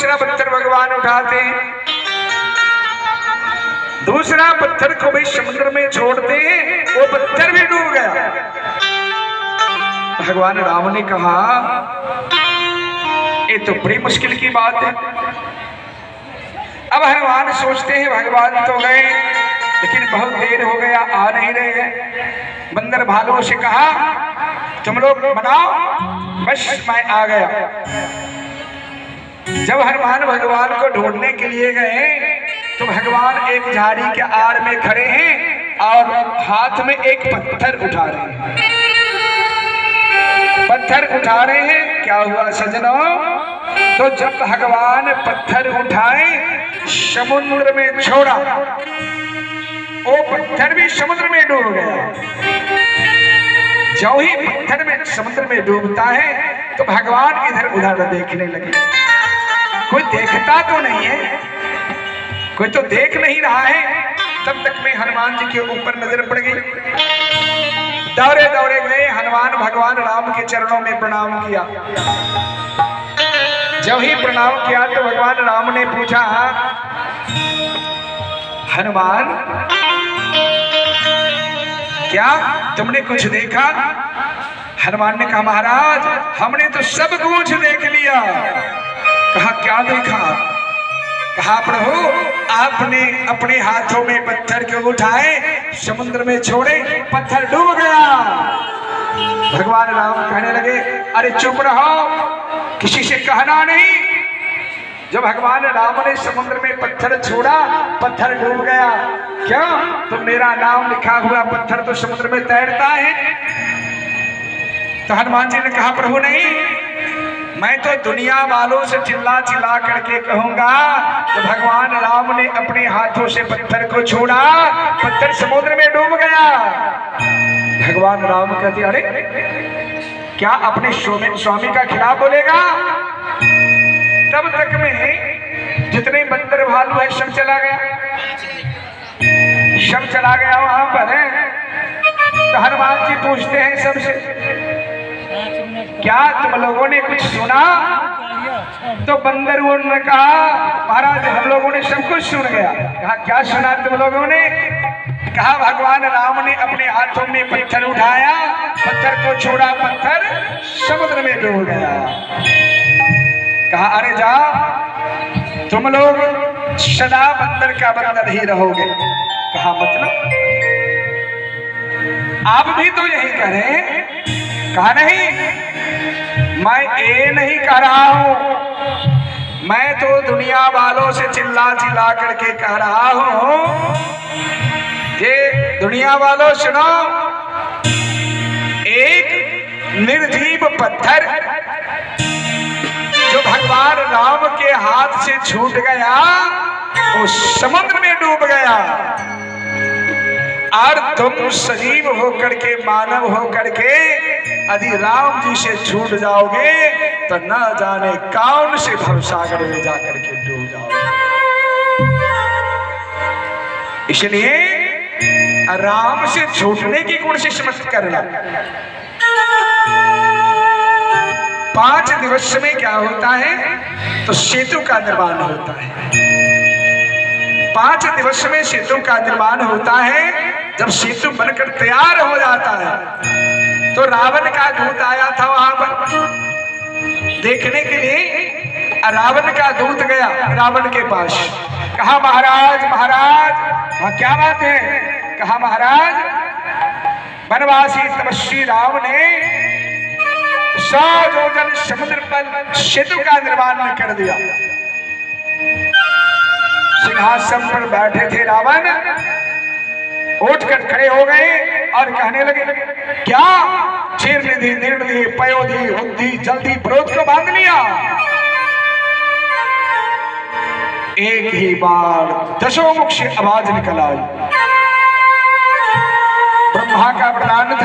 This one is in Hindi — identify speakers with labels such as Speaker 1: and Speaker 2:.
Speaker 1: दूसरा पत्थर भगवान उठाते हैं, दूसरा पत्थर को भी समुद्र में छोड़ते हैं, वो पत्थर भी डूब गया। भगवान राम ने कहा ये तो बड़ी मुश्किल की बात है। अब हनुमान सोचते हैं भगवान तो गए, लेकिन बहुत देर हो गया, आ नहीं रहे हैं। बंदर भालुओं से कहा तुम लोग बनाओ, बस मैं आ गया। जब हनुमान भगवान को ढूंढने के लिए गए तो भगवान एक झाड़ी के आड़ में खड़े हैं और हाथ में एक पत्थर उठा रहे हैं। पत्थर उठा रहे हैं, क्या हुआ सजनों? तो जब भगवान पत्थर उठाए, समुद्र में छोड़ा, वो पत्थर भी समुद्र में डूब गया। जो ही पत्थर में समुद्र में डूबता है तो भगवान इधर उधर देखने लगे। कोई देखता तो नहीं है, कोई तो देख नहीं रहा है। तब तक में हनुमान जी के ऊपर नजर पड़ गई। दौड़े दौड़े गए, हनुमान भगवान राम के चरणों में प्रणाम किया। जब ही प्रणाम किया तो भगवान राम ने पूछा हनुमान क्या तुमने कुछ देखा? हनुमान ने कहा महाराज हमने तो सब कुछ देख लिया। कहा क्या देखा? कहा प्रभु आपने अपने हाथों में पत्थर को उठाए, समुद्र में छोड़े, पत्थर डूब गया। भगवान राम कहने लगे अरे चुप रहो, किसी से कहना नहीं। जब भगवान राम ने समुद्र में पत्थर छोड़ा, पत्थर डूब गया। क्यों? तो मेरा नाम लिखा हुआ पत्थर तो समुद्र में तैरता है। तो हनुमान जी ने कहा प्रभु नहीं, मैं तो दुनिया वालों से चिल्ला चिल्ला करके कहूंगा तो भगवान राम ने अपने हाथों से पत्थर को छोड़ा, पत्थर समुद्र में डूब गया। भगवान राम कहते अरे क्या अपने स्वामी का खिलाफ बोलेगा? तब तक में जितने बंदर भालू है सब चला गया, सब चला गया वहां पर है। तो हनुमान जी पूछते हैं सबसे क्या तुम लोगों ने कुछ सुना? तो बंदरों ने कहा महाराज हम लोगों ने सब कुछ सुन गया। कहा क्या सुना तुम लोगों ने? कहा भगवान राम ने अपने हाथों में पत्थर उठाया, पत्थर को छोड़ा, पत्थर समुद्र में डूब गया। कहा अरे जाओ तुम लोग सदा बंदर का बंदर ही रहोगे। कहा मतलब आप भी तो यही करें? कहा नहीं, मैं ये नहीं कह रहा हूं, मैं तो दुनिया वालों से चिल्ला चिल्ला करके कह रहा हूं कि दुनिया वालों सुनो, एक निर्जीव पत्थर जो भगवान राम के हाथ से छूट गया वो समुद्र में डूब गया, और तुम सजीव होकर के, मानव होकर के यदि राम जी से छूट जाओगे तो न जाने कौन से भवसागर में जाकर के डूब जाओगे। इसलिए राम से छूटने की कोशिश मत करना। 5 दिवस में क्या होता है? तो सेतु का निर्माण होता है। 5 दिवस में सेतु का निर्माण होता है। जब सेतु बनकर तैयार हो जाता है तो रावण का दूत आया था वहां पर देखने के लिए। रावण का दूत गया रावण के पास, कहा महाराज महाराज। कहा क्या बात है? कहा महाराज वनवासी तपस्वी राम ने 100 योजन समुद्र पर सेतु का निर्माण कर दिया। सिंहासन पर बैठे थे रावण, उठकर खड़े हो गए और कहने लगे क्या चीर निधि निर्निधि पयोधि हुद्धि जल्दी विरोध को बांध लिया। एक ही बार 10 मुख से आवाज निकल आई। ब्रह्मा का वरदान था।